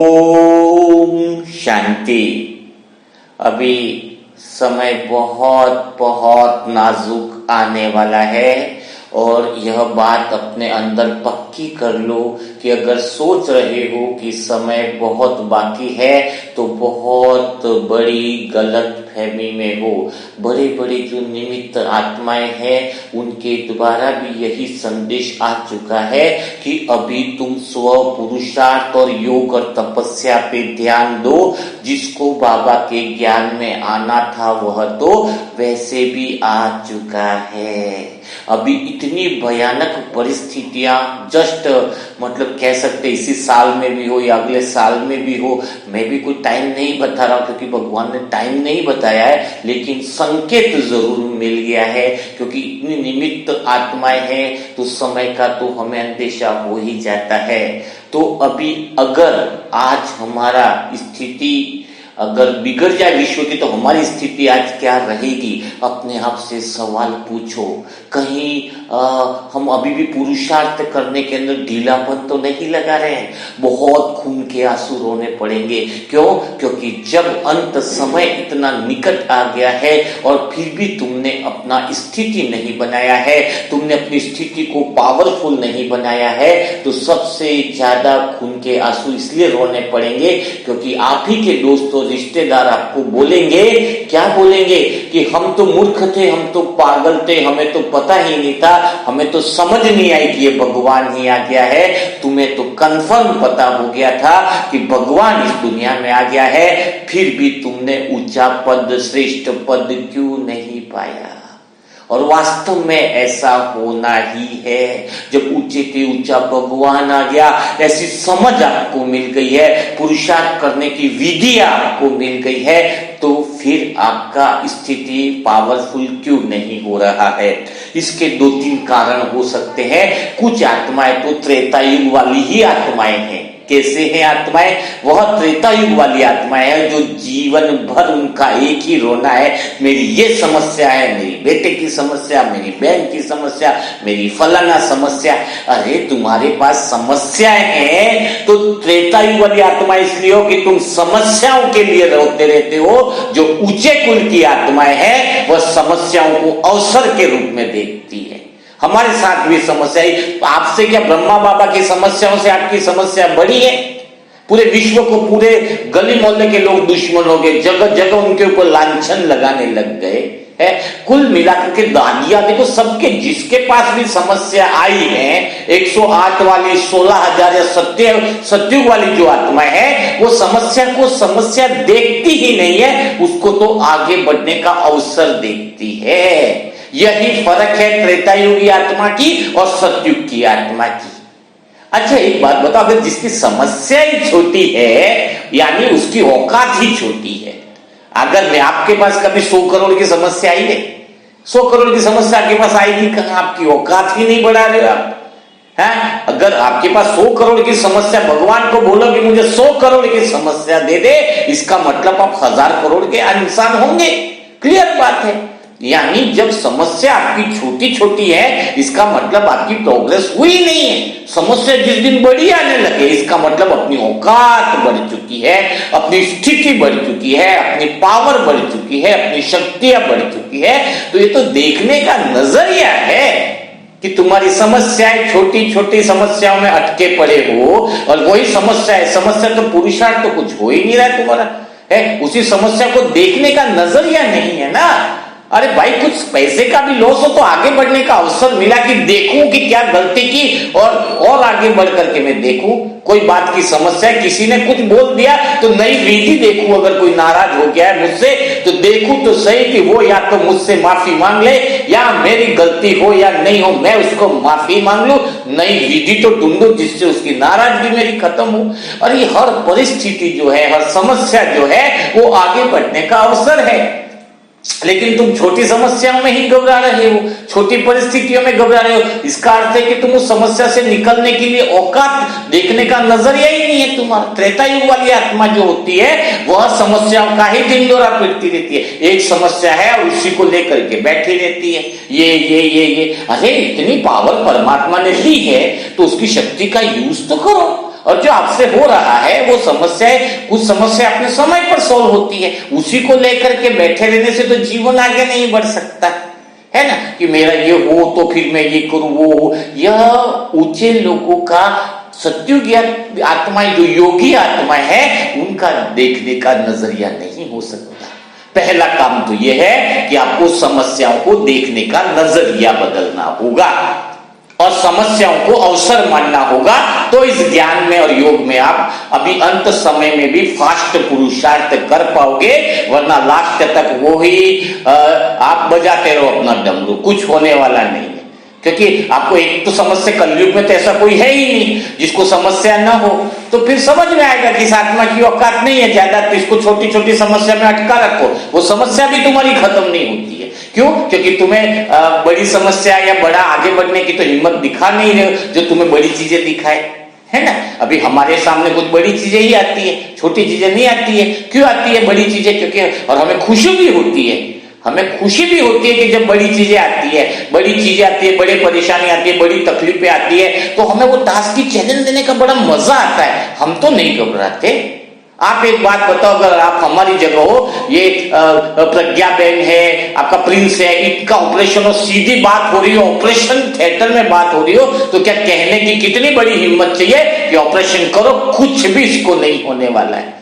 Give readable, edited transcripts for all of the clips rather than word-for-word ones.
ओम शांति। अभी समय बहुत बहुत नाजुक आने वाला है और यह बात अपने अंदर पक्की कर लो कि अगर सोच रहे हो कि समय बहुत बाकी है तो बहुत बड़ी गलत फहमी में हो। बड़े बड़े जो निमित्त आत्माएं हैं उनके द्वारा भी यही संदेश आ चुका है कि अभी तुम स्व पुरुषार्थ और योग और तपस्या पे ध्यान दो। जिसको बाबा के ज्ञान में आना था वह तो वैसे भी आ चुका है। अभी इतनी भयानक परिस्थितियां जस्ट मतलब कह सकते इसी साल में भी हो या अगले साल में भी हो। मैं भी कोई टाइम नहीं बता रहा क्योंकि भगवान ने टाइम नहीं बताया है, लेकिन संकेत जरूर मिल गया है क्योंकि इतनी निमित्त आत्माएं हैं तो समय का तो हमें अंदेशा हो ही जाता है। तो अभी अगर आज हमारा स्थिति अगर बिगड़ जाए विश्व की तो हमारी स्थिति आज क्या रहेगी? अपने आप से सवाल पूछो। कहीं हम अभी भी पुरुषार्थ करने के अंदर ढीलापन तो नहीं लगा रहे हैं? बहुत खून के आंसू रोने पड़ेंगे। क्यों? क्योंकि जब अंत समय इतना निकट आ गया है और फिर भी तुमने अपना स्थिति नहीं बनाया है, तुमने अपनी स्थिति को पावरफुल नहीं बनाया है, तो सबसे ज्यादा खून के आंसू इसलिए रोने पड़ेंगे क्योंकि आप ही के दोस्तों रिश्तेदार आपको बोलेंगे, क्या बोलेंगे कि हम तो मूर्ख थे, हम तो पागल थे, हमें तो पता ही नहीं था, हमें तो समझ नहीं आई कि ये भगवान ही आ गया है। तुम्हें तो कंफर्म पता हो गया था कि भगवान इस दुनिया में आ गया है, फिर भी तुमने ऊंचा पद श्रेष्ठ पद क्यों नहीं पाया? और वास्तव में ऐसा होना ही है। जब ऊंचे से ऊंचा भगवान आ गया, ऐसी समझ आपको मिल गई है, पुरुषार्थ करने की विधि आपको मिल गई है, तो फिर आपका स्थिति पावरफुल क्यों नहीं हो रहा है? इसके दो तीन कारण हो सकते हैं। कुछ आत्माएं तो त्रेता युग वाली ही आत्माएं हैं। कैसे हैं आत्माएं? वह त्रेता युग वाली आत्माएं हैं जो जीवन भर उनका एक ही रोना है, मेरी ये समस्या है, मेरी बेटे की समस्या, मेरी बहन की समस्या, मेरी फलाना समस्या। अरे तुम्हारे पास समस्याएं हैं तो त्रेता युग वाली आत्माएं इसलिए हो कि तुम समस्याओं के लिए रोते रहते हो। जो ऊंचे कुल की आत्माएं हैं वह समस्याओं को अवसर के रूप में देखती है। हमारे साथ भी समस्या है। आपसे क्या ब्रह्मा बाबा की समस्याओं से आपकी समस्या बड़ी है? पूरे विश्व को, पूरे गली मोहल्ले के लोग दुश्मन हो गए, जगह जगह उनके ऊपर लांछन लगाने लग गए है। कुल मिलाकर के दादिया देखो, सबके जिसके पास भी समस्या आई है, 108 वाली, 16,000 या सत्युग वाली जो आत्मा है वो समस्या को समस्या देखती ही नहीं है, उसको तो आगे बढ़ने का अवसर देखती है। यही फर्क है त्रेता युगी आत्मा की और सतयुग की आत्मा की। अच्छा एक बात बताओ, अगर जिसकी समस्या ही छोटी है यानी उसकी औकात ही छोटी है। अगर मैं आपके पास कभी 100 करोड़ की समस्या आई है, 100 करोड़ की समस्या आपके पास आएगी कहां? आपकी औकात ही नहीं बढ़ा रहे हो आप है? अगर आपके पास 100 करोड़ की समस्या, भगवान को बोलो कि मुझे 100 करोड़ की समस्या दे दे, इसका मतलब आप 1000 करोड़ के इंसान होंगे। क्लियर बात है। यानी जब समस्या आपकी छोटी छोटी है इसका मतलब आपकी प्रोग्रेस हुई नहीं है। समस्या जिस दिन बड़ी आने लगे इसका मतलब अपनी औकात बढ़ चुकी है, अपनी स्थिति बढ़ चुकी है, अपनी पावर बढ़ चुकी है, अपनी शक्तियां बढ़ चुकी है। तो ये तो देखने का नजरिया है कि तुम्हारी समस्याएं छोटी छोटी समस्याओं में अटके पड़े हो और वही समस्या है। समस्या तो पुरुषार्थ तो कुछ हो ही नहीं रहा तुम्हारा है, उसी समस्या को देखने का नजरिया नहीं है ना। अरे भाई कुछ पैसे का भी लॉस हो तो आगे बढ़ने का अवसर मिला कि देखूं कि क्या गलती की और आगे बढ़ करके मैं देखूं। कोई बात की समस्या है, किसी ने कुछ बोल दिया तो नई विधि देखूं। अगर कोई नाराज हो गया है मुझसे तो देखूं तो सही कि वो या तो मुझसे माफी मांग ले या मेरी गलती हो या नहीं हो मैं उसको माफी मांग लूं। नई विधि तो ढूंढूं जिससे उसकी नाराजगी मेरी खत्म हो। और ये हर परिस्थिति जो है, हर समस्या जो है वो आगे बढ़ने का अवसर है। लेकिन तुम छोटी समस्याओं में ही घबरा रहे हो, छोटी परिस्थितियों में घबरा रहे हो। इसका अर्थ है कि तुम उस समस्या से निकलने के लिए औकात देखने का नजरिया ही नहीं है तुम्हारा। त्रेता युग वाली आत्मा जो होती है वह समस्याओं का ही ढिंढोरा पीटती रहती है। एक समस्या है और उसी को लेकर के बैठी रहती है, ये। अरे इतनी पावर परमात्मा ने दी है तो उसकी शक्ति का यूज तो करो। और जो आपसे हो रहा है वो समस्याएं, कुछ समस्या अपने समय पर सॉल्व होती है, उसी को लेकर के बैठे रहने से तो जीवन आगे नहीं बढ़ सकता है ना, कि मेरा ये हो तो फिर मैं ये करूं वो हो। यह ऊंचे लोगों का, सत्युगी आत्माएं, जो योगी आत्माएं है, उनका देखने का नजरिया नहीं हो सकता। पहला काम तो यह है कि आपको समस्याओं को देखने का नजरिया बदलना होगा और समस्याओं को अवसर मानना होगा। तो इस ज्ञान में और योग में आप अभी अंत समय में भी फास्ट पुरुषार्थ कर पाओगे, वरना लास्ट तक वो ही आप बजाते रहो अपना डमरू, कुछ होने वाला नहीं है। क्योंकि आपको एक तो समस्या, कलयुग में तो ऐसा कोई है ही नहीं जिसको समस्या ना हो, तो फिर समझ में आएगा कि इस आत्मा की औकात नहीं है ज्यादा, तो इसको छोटी छोटी समस्या में अटका रखो, वो समस्या भी तुम्हारी खत्म नहीं होती है। क्यों? क्योंकि तुम्हें बड़ी समस्या या बड़ा आगे बढ़ने की तो हिम्मत दिखा नहीं रहे हो, जो तुम्हें बड़ी चीजें दिखाए, है ना। अभी हमारे सामने कुछ बड़ी चीजें ही आती है, छोटी चीजें नहीं आती है। क्यों आती है बड़ी चीजें? क्योंकि, और हमें खुशी भी होती है, हमें खुशी भी होती है कि जब बड़ी चीजें आती है, बड़ी चीजें आती है, बड़ी परेशानी आती है, बड़ी तकलीफें आती है, तो हमें वो टास्क की चैलेंज देने का बड़ा मजा आता है। हम तो नहीं घबराते। आप एक बात बताओ, अगर आप हमारी जगह हो, ये प्रज्ञा बहन है, आपका प्रिंस है, इनका ऑपरेशन हो, सीधी बात हो रही हो, ऑपरेशन थिएटर में बात हो रही हो, तो क्या कहने की कितनी बड़ी हिम्मत चाहिए कि ऑपरेशन करो, कुछ भी इसको नहीं होने वाला है।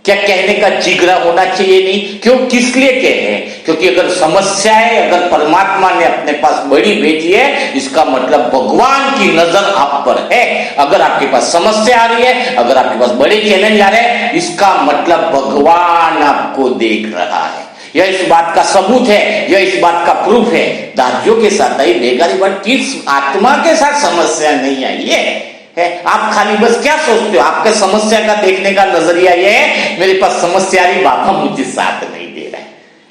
क्या कहने का जिगरा होना चाहिए? नहीं। क्यों? किस लिए कहे? क्योंकि अगर समस्या है, अगर परमात्मा ने अपने पास बड़ी भेजी है, इसका मतलब भगवान की नजर आप पर है। अगर आपके पास समस्या आ रही है, अगर आपके पास बड़े चैलेंज आ रहे हैं, इसका मतलब भगवान आपको देख रहा है। यह इस बात का सबूत है, यह इस बात का प्रूफ है। दादियों के साथ आई बेगारी बात, किस आत्मा के साथ समस्या नहीं आई है। आप खाली बस क्या सोचते हो? आपके समस्या का देखने का नजरिया ये है, मेरे पास समस्या आ रही, बाबा मुझे साथ नहीं दे रहा है,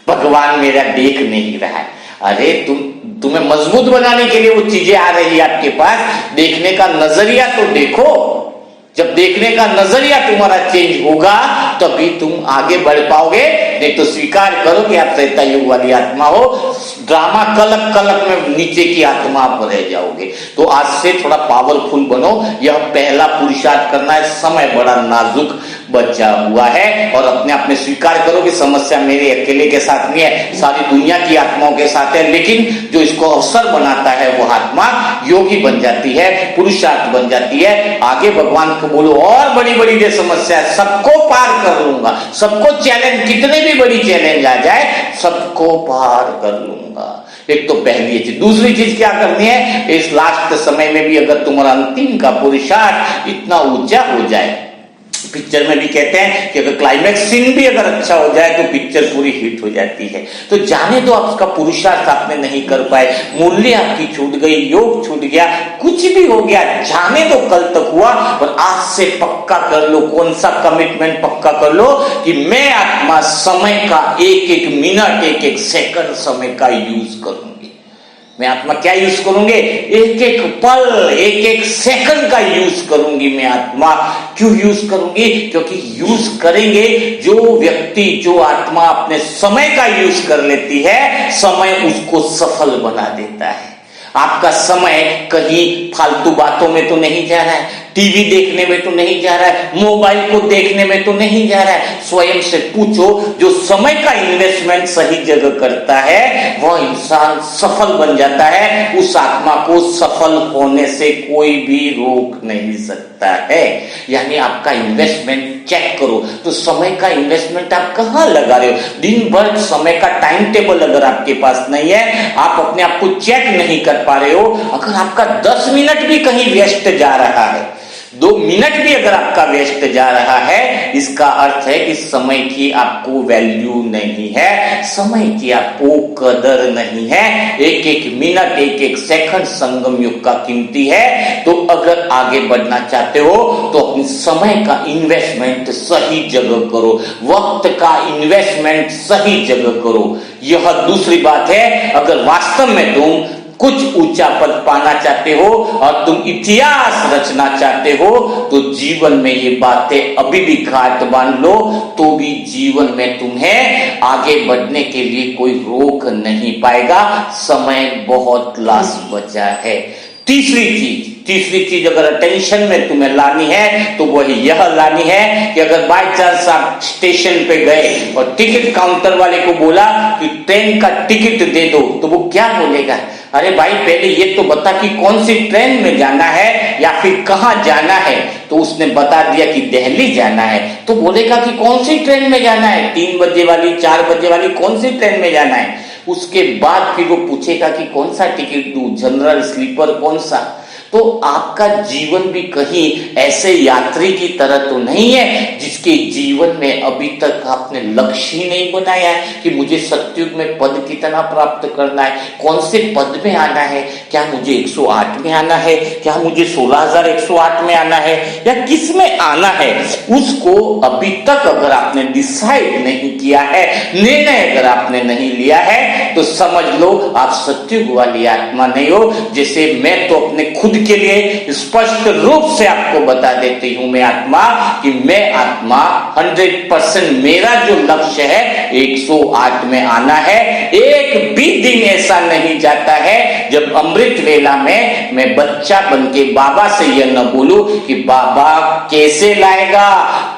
भगवान मेरा देख नहीं रहा है। अरे तुम्हें मजबूत बनाने के लिए वो चीजें आ रही है आपके पास, देखने का नजरिया तो देखो। जब देखने का नजरिया तुम्हारा चेंज होगा तभी तुम आगे बढ़ पाओगे। नहीं तो स्वीकार करो कि आप त्रेता युग वाली आत्मा हो, ड्रामा कलप कलप में नीचे की आत्मा आप रह जाओगे। तो आज से थोड़ा पावरफुल बनो, यह पहला पुरुषार्थ करना है। समय बड़ा नाजुक बचा हुआ है और अपने आप में स्वीकार करो कि समस्या मेरे अकेले के साथ नहीं है, सारी दुनिया की आत्माओं के साथ है। लेकिन जो इसको अवसर बनाता है वो आत्मा योगी बन जाती है, पुरुषार्थ बन जाती है। आगे भगवान को बोलो और बड़ी बड़ी जो समस्या है सबको पार कर लूंगा, सबको चैलेंज, कितने भी बड़ी चैलेंज आ जाए सबको पार कर लूंगा। एक तो पहली चीज। दूसरी चीज क्या करनी है? इस लास्ट समय में भी अगर तुम्हारा अंतिम का पुरुषार्थ इतना ऊंचा हो जाए, पिक्चर में भी कहते हैं कि अगर क्लाइमैक्स सीन भी अगर अच्छा हो जाए तो पिक्चर पूरी हिट हो जाती है। तो जाने दो आपका पुरुषार्थ आपने नहीं कर पाए, मूल्य आपकी छूट गई, योग छूट गया, कुछ भी हो गया, जाने दो कल तक हुआ, और आज से पक्का कर लो। कौन सा कमिटमेंट पक्का कर लो? कि मैं आत्मा समय का एक एक मिनट, एक एक सेकंड समय का यूज करूंगी। मैं आत्मा क्या यूज करूंगी? एक एक पल, एक एक सेकंड का यूज करूंगी मैं आत्मा। क्यों यूज करूंगी? क्योंकि यूज करेंगे जो व्यक्ति, जो आत्मा अपने समय का यूज कर लेती है, समय उसको सफल बना देता है। आपका समय कहीं फालतू बातों में तो नहीं जा रहा है, टीवी देखने में तो नहीं जा रहा है, मोबाइल को देखने में तो नहीं जा रहा है। स्वयं से पूछो, जो समय का इन्वेस्टमेंट सही जगह करता है वह इंसान सफल बन जाता है। उस आत्मा को सफल होने से कोई भी रोक नहीं सकता है। यानी आपका इन्वेस्टमेंट चेक करो, तो समय का इन्वेस्टमेंट आप कहाँ लगा रहे हो? दिन भर समय का टाइम टेबल अगर आपके पास नहीं है, आप अपने आप को चेक नहीं कर पा रहे हो, अगर आपका 10 मिनट भी कहीं वेस्ट जा रहा है, 2 मिनट भी अगर आपका वेस्ट जा रहा है, इसका अर्थ है कि समय की आपको वैल्यू नहीं है, समय की आपको कदर नहीं है। एक एक मिनट, एक एक सेकंड संगम युग का कीमती है। तो अगर आगे बढ़ना चाहते हो तो अपने समय का इन्वेस्टमेंट सही जगह करो, वक्त का इन्वेस्टमेंट सही जगह करो। यह दूसरी बात है। अगर वास्तव में तुम कुछ ऊंचा पद पाना चाहते हो और तुम इतिहास रचना चाहते हो, तो जीवन में ये बातें अभी भी गांठ बांध लो, तो भी जीवन में तुम्हें आगे बढ़ने के लिए कोई रोक नहीं पाएगा। समय बहुत लाश बचा है। तीसरी चीज अगर अटेंशन में तुम्हें लानी है तो वही यह लानी है कि अगर बाय चांस आप स्टेशन पे गए और टिकट काउंटर वाले को बोला कि ट्रेन का टिकट दे दो, तो वो क्या बोलेगा? अरे भाई पहले ये तो बता कि कौन सी ट्रेन में जाना है या फिर कहां जाना है। तो उसने बता दिया कि दिल्ली जाना है, तो बोलेगा कि कौन सी ट्रेन में जाना है, 3 बजे वाली, 4 बजे वाली, कौन सी ट्रेन में जाना है। उसके बाद फिर वो पूछेगा कि कौन सा टिकट दूं, जनरल, स्लीपर, कौन सा। तो आपका जीवन भी कहीं ऐसे यात्री की तरह तो नहीं है जिसके जीवन में अभी तक आपने लक्ष्य ही नहीं बनाया है कि मुझे सतयुग में पद कितना प्राप्त करना है, कौन से पद में आना है, क्या मुझे 108 में आना है, क्या मुझे 16,108 में आना है, या किस में आना है। उसको अभी तक अगर आपने डिसाइड नहीं किया है, निर्णय अगर आपने नहीं लिया है, तो समझ लो आप सतयुग वाली आत्मा नहीं हो। जैसे मैं तो अपने खुद के लिए स्पष्ट रूप से आपको बता देती हूं, मैं आत्मा 100% मेरा जो लक्ष्य है 108 में आना है। एक भी दिन ऐसा नहीं जाता है जब अमृत वेला में मैं बच्चा बन के बाबा से यह न बोलूं कि बाबा कैसे लाएगा,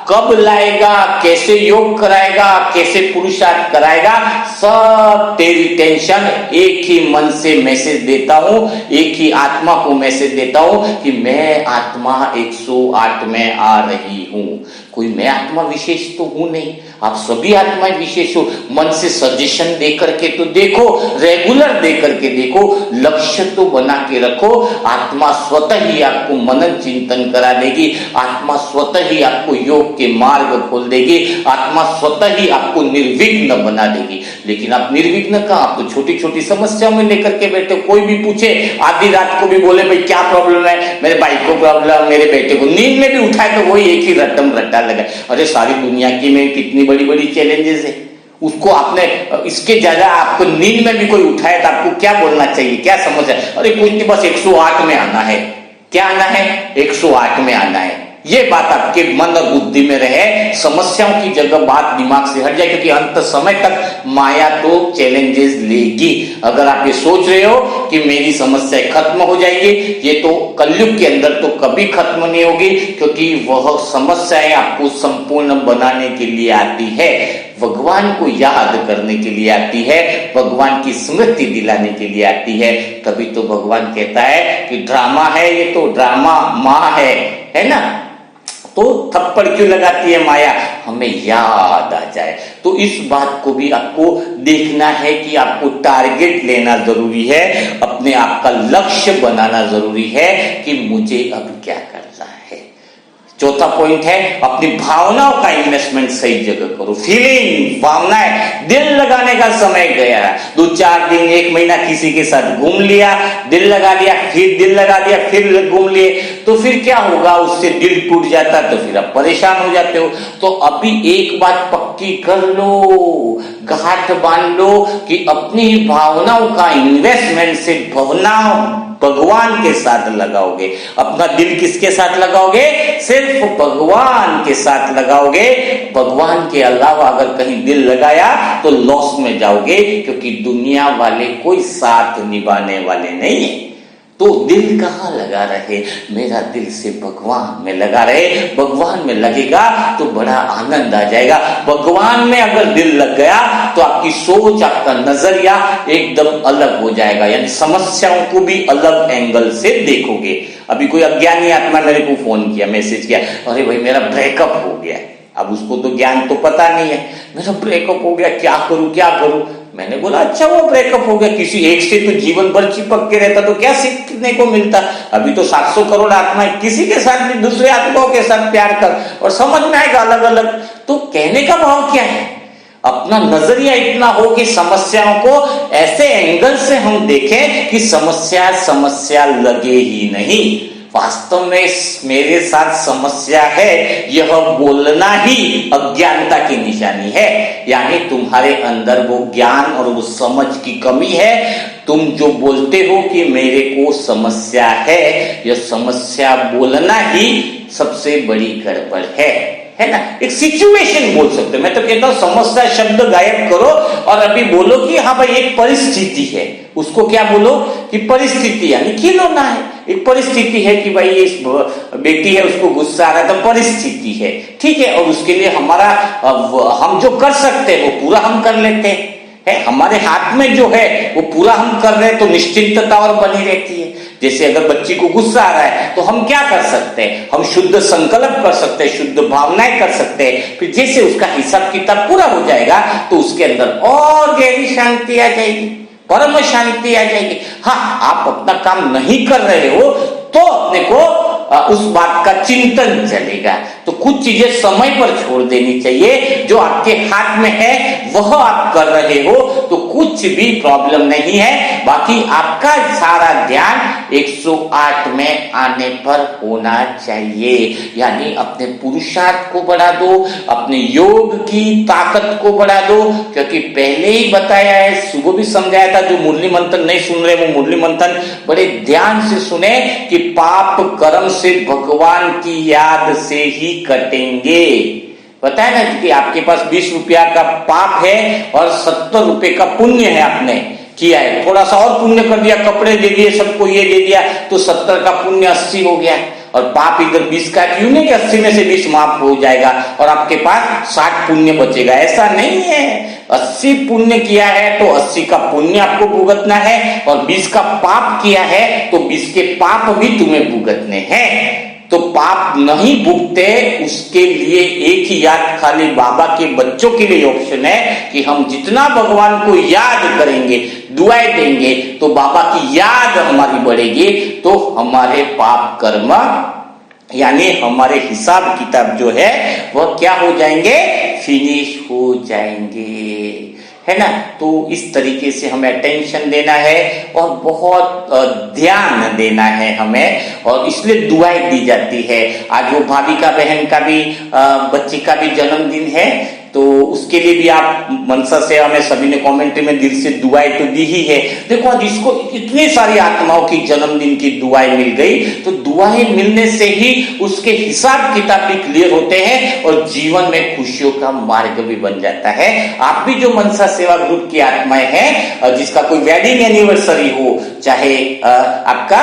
कब लाएगा, कैसे योग कराएगा, कैसे पुरुषार्थ कराएगा, सब तेरी टेंशन। एक ही मन से मैसेज देता हूं, एक ही आत्मा को मैसेज देता हूं कि मैं आत्मा 108 में आ रही हूं। कोई मैं आत्मा विशेष तो हूं नहीं, आप सभी आत्माएं विशेष हो। मन से सजेशन दे करके तो देखो, रेगुलर दे करके देखो, लक्ष्य तो बना के रखो। आत्मा स्वतः ही आपको मनन चिंतन करा देगी, आत्मा स्वतः ही आपको योग के मार्ग खोल देगी, आत्मा स्वतः ही आपको निर्विघ्न बना देगी। लेकिन आप निर्विघ्न कहां, आप तो छोटी छोटी समस्याओं में लेकर के बैठे। कोई भी पूछे आधी रात को भी बोले भाई क्या प्रॉब्लम है, मेरे भाई को प्रॉब्लम, मेरे बेटे को, नींद में भी उठाए तो वही एक ही रटम रट्टा लगा। अरे सारी दुनिया की में कितनी बड़ी बड़ी चैलेंजेस है, उसको आपने इसके ज्यादा आपको नींद में भी कोई उठाए तो आपको क्या बोलना चाहिए, क्या समझ है? अरे कुछ नहीं, बस 108 में आना है। क्या आना है? 108 में आना है। ये बात आपके मन और बुद्धि में रहे, समस्याओं की जगह बात दिमाग से हट जाए, क्योंकि अंत समय तक माया तो चैलेंजेस लेगी। अगर आप ये सोच रहे हो कि मेरी समस्या खत्म हो जाएगी, ये तो कलयुग के अंदर तो कभी खत्म नहीं होगी, क्योंकि वह समस्याएं आपको संपूर्ण बनाने के लिए आती है, भगवान को याद करने के लिए आती है, भगवान की स्मृति दिलाने के लिए आती है। तभी तो भगवान कहता है कि ड्रामा है, ये तो ड्रामा माँ है ना। तो थप्पड़ क्यों लगाती है माया? हमें याद आ जाए। तो इस बात को भी आपको देखना है कि आपको टारगेट लेना जरूरी है, अपने आप का लक्ष्य बनाना जरूरी है कि मुझे अब क्या करना है। चौथा पॉइंट है, अपनी भावनाओं का इन्वेस्टमेंट सही जगह करो। फीलिंग, भावनाएं, दिल लगाने का समय गया। 2-4 दिन, 1 महीना किसी के साथ घूम लिया, दिल लगा लिया, फिर दिल लगा दिया, फिर घूम लिए, तो फिर क्या होगा? उससे दिल टूट जाता, तो फिर आप परेशान हो जाते हो। तो अभी एक बात पक्की कर लो, गांठ बांध लो कि अपनी भावनाओं का इन्वेस्टमेंट से भगवान के साथ लगाओगे। अपना दिल किसके साथ लगाओगे? सिर्फ भगवान के साथ लगाओगे। भगवान के अलावा अगर कहीं दिल लगाया तो लॉस में जाओगे, क्योंकि दुनिया वाले कोई साथ निभाने वाले नहीं है। तो दिल कहाँ लगा रहे? मेरा दिल से भगवान में लगा रहे। भगवान में लगेगा तो बड़ा आनंद आ जाएगा। भगवान में अगर दिल लग गया तो आपकी सोच, आपका नजरिया एकदम अलग हो जाएगा, यानी समस्याओं को भी अलग एंगल से देखोगे। अभी कोई अज्ञानी आत्मा मेरे को फोन किया, मैसेज किया, अरे भाई मेरा ब्रेकअप हो गया। अब उसको तो ज्ञान तो पता नहीं है, मेरा ब्रेकअप हो गया, क्या करूं। मैंने बोला अच्छा वो ब्रेकअप हो गया, किसी एक से तो जीवन भर चिपक के रहता तो क्या सीखने को मिलता? अभी तो 700 करोड़ आत्माएं, किसी के साथ भी दूसरे आत्माओं के साथ प्यार कर और समझ में आएगा अलग अलग। तो कहने का भाव क्या है? अपना नजरिया इतना हो कि समस्याओं को ऐसे एंगल से हम देखें कि समस्या लगे ही नहीं। वास्तव में मेरे साथ समस्या है, यह बोलना ही अज्ञानता की निशानी है, यानी तुम्हारे अंदर वो ज्ञान और वो समझ की कमी है। तुम जो बोलते हो कि मेरे को समस्या है, यह समस्या बोलना ही सबसे बड़ी गड़बड़ है ना। एक सिचुएशन बोल सकते हो। मैं तो कहता हूं समस्या शब्द गायब करो और अभी बोलो कि हाँ भाई एक परिस्थिति है। उसको क्या बोलो कि परिस्थिति, यानी खिलौना है, एक परिस्थिति है कि भाई ये बेटी है उसको गुस्सा आ रहा है तो परिस्थिति है, ठीक है। और उसके लिए हमारा हम जो कर सकते हैं वो पूरा हम कर लेते हैं, हमारे हाथ में जो है वो पूरा हम कर रहे हैं तो निश्चिंतता और बनी रहती है। जैसे अगर बच्ची को गुस्सा आ रहा है तो हम क्या कर सकते हैं, हम शुद्ध संकल्प कर सकते हैं, शुद्ध भावनाएं कर सकते हैं। फिर जैसे उसका हिसाब किताब पूरा हो जाएगा तो उसके अंदर और गहरी शांति आ जाएगी, परम शांति आ जाएगी। हाँ, आप अपना काम नहीं कर रहे हो तो अपने को उस बात का चिंतन चलेगा। तो कुछ चीजें समय पर छोड़ देनी चाहिए, जो आपके हाथ में है वह आप कर रहे हो तो कुछ भी प्रॉब्लम नहीं है। बाकी आपका सारा ध्यान 108 में आने पर होना चाहिए, यानी अपने पुरुषार्थ को बढ़ा दो, अपने योग की ताकत को बढ़ा दो। क्योंकि पहले ही बताया है, सुबह भी समझाया था, जो मुरली मंथन नहीं सुन रहे वो मुरली मंथन बड़े ध्यान से सुने कि पाप कर्म से भगवान की याद से ही कटेंगे। बताया ना कि आपके पास 20 रुपया का पाप है और 70 रुपए का पुण्य है, आपने किया है, थोड़ा सा और पुण्य कर दिया, कपड़े दे दिए, सबको ये दे दिया, तो 70 का पुण्य 80 हो गया। और पाप इधर 20 का, क्यों नहीं कि 80 में से 20 माफ हो जाएगा और आपके पास 60 पुण्य बचेगा, ऐसा नहीं है। 80 पुण्य किया है तो 80 का पुण्य आपको भुगतना है, और 20 का पाप किया है तो 20 के पाप भी तुम्हें भुगतने हैं। तो पाप नहीं भुगते उसके लिए एक ही याद खाली बाबा के बच्चों के लिए ऑप्शन है कि हम जितना भगवान को याद करेंगे, दुआएं देंगे, तो बाबा की याद हमारी बढ़ेगी, तो हमारे पाप कर्म यानी हमारे हिसाब किताब जो है वह क्या हो जाएंगे, फिनिश हो जाएंगे, है ना। तो इस तरीके से हमें अटेंशन देना है और बहुत ध्यान देना है हमें, और इसलिए दुआएं दी जाती है। आज वो भाभी का, बहन का भी, बच्ची का भी जन्मदिन है, तो उसके लिए भी आप मनसा सेवा में सभी ने कमेंट्री में दिल से दुआएं तो दी ही है। देखो आज इसको इतनी सारी आत्माओं की जन्मदिन की दुआएं मिल गई, तो दुआएं मिलने से ही उसके हिसाब किताब भी क्लियर होते हैं और जीवन में खुशियों का मार्ग भी बन जाता है। आप भी जो मनसा सेवा ग्रुप की आत्माएं हैं, जिसका कोई वेडिंग एनिवर्सरी हो, चाहे आपका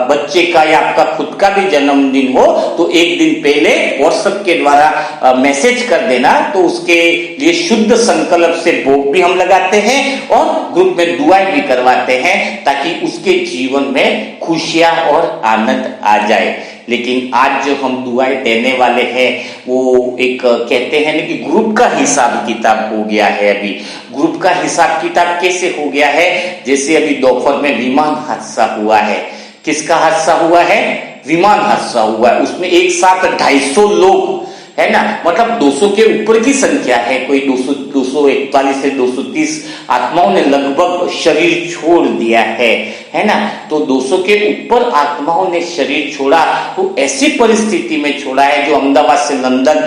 बच्चे का या आपका खुद का भी जन्मदिन हो, तो एक दिन पहले व्हाट्सएप के द्वारा मैसेज कर देना, तो उसके लिए शुद्ध संकल्प से भोग भी हम लगाते हैं और ग्रुप में दुआएं भी करवाते हैं, ताकि उसके जीवन में खुशियां और आनंद आ जाए। लेकिन आज जो हम दुआएं देने वाले हैं वो एक कहते हैं ना कि ग्रुप का हिसाब किताब हो गया है। अभी ग्रुप का हिसाब किताब कैसे हो गया है, जैसे अभी दोपहर में विमान हादसा हुआ है। किसका हादसा हुआ है, विमान हादसा हुआ है, उसमें एक साथ 250 लोग, है ना, मतलब 200 के ऊपर की संख्या है, कोई 241 से 230 आत्माओं ने लगभग शरीर छोड़ दिया है ना। तो 200 के ऊपर आत्माओं ने शरीर छोड़ा, तो ऐसी परिस्थिति में छोड़ा है, जो अहमदाबाद से लंदन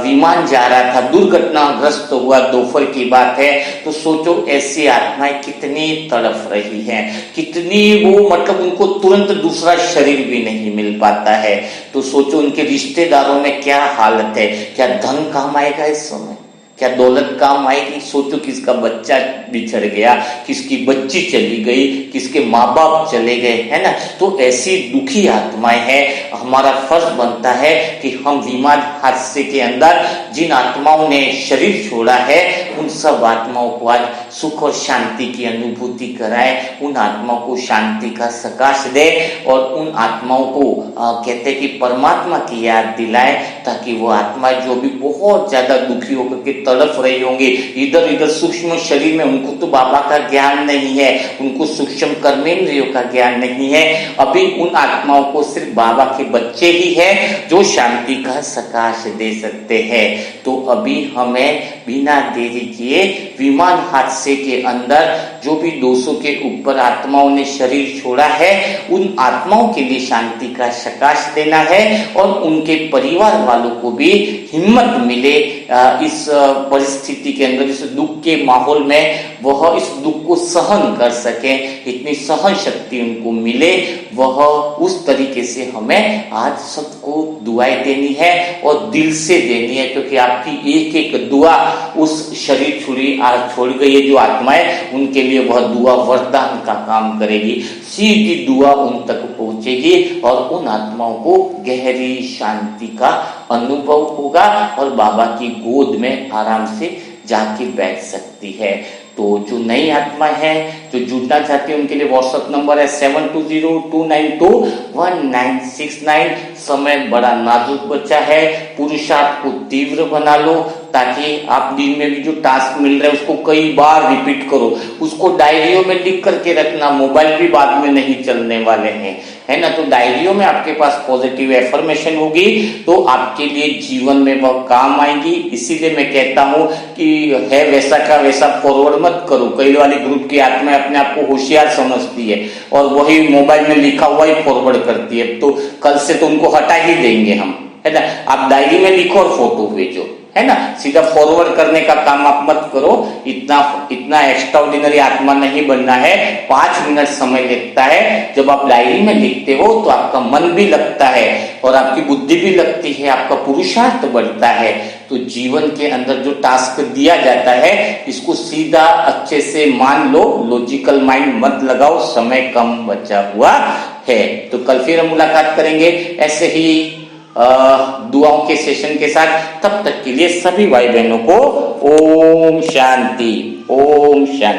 विमान जा रहा था, दुर्घटनाग्रस्त हुआ, दोपहर की बात है। तो सोचो ऐसी आत्माएं कितनी तड़फ रही हैं, कितनी वो, मतलब उनको तुरंत दूसरा शरीर भी नहीं मिल पाता है। तो सोचो उनके रिश्तेदारों में क्या हालत है, क्या धन काम आएगा इस समय, क्या दौलत काम आएगी। सोचो किसका बच्चा बिछड़ गया, किसकी बच्ची चली गई, किसके माँ बाप चले गए, है ना। तो ऐसी दुखी आत्माएं हैं। हमारा फर्ज बनता है कि हम विमान हादसे के अंदर जिन आत्माओं ने शरीर छोड़ा है, उन सब आत्माओं को आज सुख और शांति की अनुभूति कराए, उन आत्माओं को शांति का सकाश दे और उन आत्माओं को कहते कि परमात्मा की याद दिलाए, ताकि वो आत्माएं जो भी बहुत ज्यादा दुखी होकर के तड़प रही होंगी इधर इधर सूक्ष्म शरीर में, उनको तो बाबा का ज्ञान नहीं है, उनको सूक्ष्म कर्मेंद्रियों का ज्ञान नहीं है। अभी उन आत्माओं को सिर्फ बाबा के बच्चे ही है जो शांति का सकाश दे सकते हैं। तो अभी हमें बिना देरी किए विमान हादसे के अंदर जो भी 200 के ऊपर आत्माओं ने शरीर छोड़ा है, उन आत्माओं के लिए शांति का सकाश देना है और उनके परिवार वालों को भी हिम्मत मिले इस परिस्थिति के अंदर, इस दुख के माहौल में वह इस दुख को सहन कर सके, इतनी सहन शक्ति उनको मिले, वह उस तरीके से हमें आज सबको दुआएं देनी है और दिल से देनी है। क्योंकि आपकी एक एक दुआ उस शरीर छोड़ गई है जो आत्माएं, उनके लिए वह दुआ वरदान का काम करेगी। सीधी दुआ उन तक पहुंचेगी और उन आत्माओं को गहरी शांति का अनुभव होगा और बाबा की गोद में आराम से जाके बैठ सकती है। तो जो नई आत्मा है जो जुड़ना चाहती है उनके लिए व्हाट्सएप नंबर है 7202921969। समय बड़ा नाजुक बचा है, पुरुषार्थ को तीव्र बना लो ताकि आप दिन में भी जो टास्क मिल रहे हैं उसको कई बार रिपीट करो, उसको डायरियों में लिख करके रखना। मोबाइल भी बाद में नहीं चलने वाले हैं, है ना। तो डायरियों में आपके पास पॉजिटिव एफर्मेशन होगी तो आपके लिए जीवन में वह काम आएगी। इसीलिए मैं कहता हूं कि है वैसा का वैसा फॉरवर्ड मत करो। कई वाली ग्रुप की आत्मा अपने आप को होशियार समझती है और वही मोबाइल में लिखा हुआ ही फॉरवर्ड करती है, तो कल से तो उनको हटा ही देंगे हम, है ना। आप डायरी में लिखो और फोटो भेजो, है ना। सीधा फॉरवर्ड करने का काम आप मत करो। इतना एक्स्ट्राऑर्डिनरी आत्मा नहीं बनना है। 5 मिनट समय लगता है। जब आप डायरी में लिखते हो तो आपका मन भी लगता है और आपकी बुद्धि भी लगती है, आपका पुरुषार्थ बढ़ता है। तो जीवन के अंदर जो टास्क दिया जाता है इसको सीधा अच्छे से मान लो, लॉजिकल माइंड मत लगाओ, समय कम बचा हुआ है। तो कल फिर हम मुलाकात करेंगे ऐसे ही दुआओं के सेशन के साथ। तब तक के लिए सभी भाई बहनों को ओम शांति, ओम शांति।